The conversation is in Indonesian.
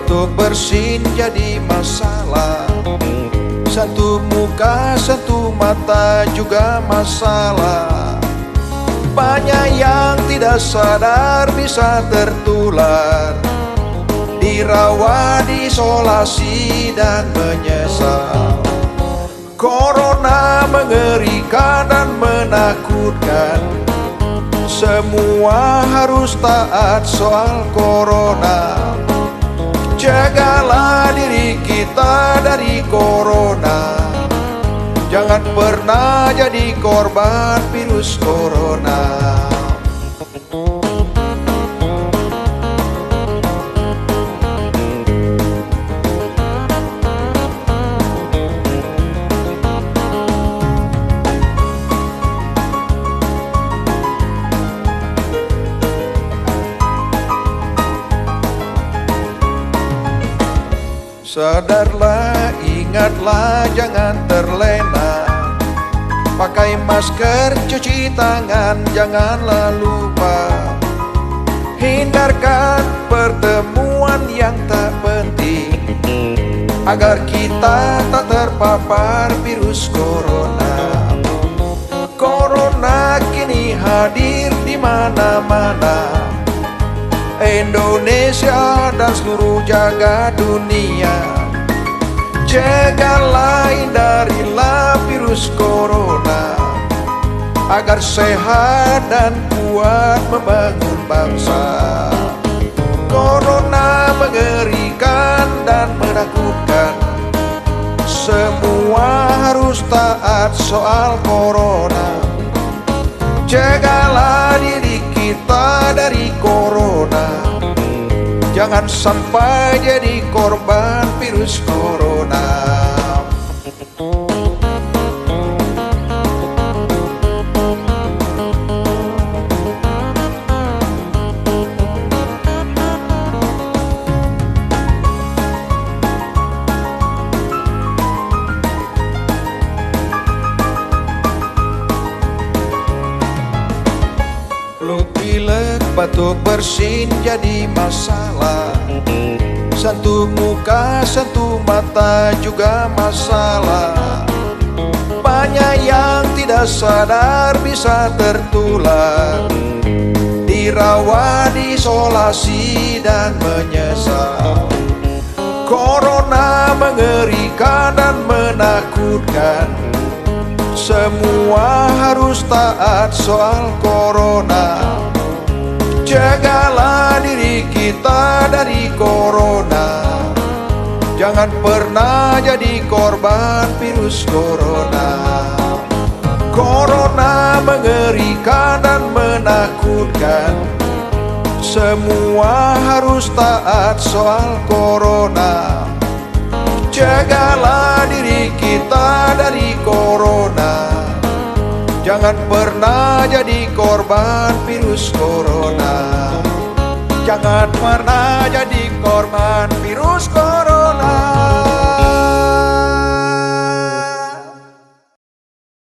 batuk bersin jadi masalah. Satu muka, satu mata juga masalah. Banyak yang tidak sadar bisa tertular, dirawat, isolasi dan menyesal. Corona mengerikan dan menakutkan. Semua harus taat soal corona. Jagalah diri kita dari corona. Jangan pernah jadi korban virus corona. Sadarlah, ingatlah, jangan terlena. Pakai masker, cuci tangan, janganlah lupa. Hindarkan pertemuan yang tak penting, agar kita tak terpapar virus corona. Corona kini hadir di mana-mana, Indonesia dan seluruh jagat dunia. Jagalah, hindarilah virus corona, agar sehat dan kuat membangun bangsa. Corona mengerikan dan menakutkan. Semua harus taat soal corona. Jagalah diri kita dari corona. Jangan sampai jadi korban virus corona. Flu, pilek, batuk bersin jadi masalah. Satu muka, satu mata juga masalah. Banyak yang tidak sadar bisa tertular, dirawat, isolasi dan menyesal. Corona mengerikan dan menakutkan. Semua harus taat soal corona. Jagalah diri kita dari corona. Jangan pernah jadi korban virus corona. Corona mengerikan dan menakutkan. Semua harus taat soal corona. Jagalah diri kita dari corona. Jangan pernah jadi korban virus corona. Jangan pernah jadi korban virus corona.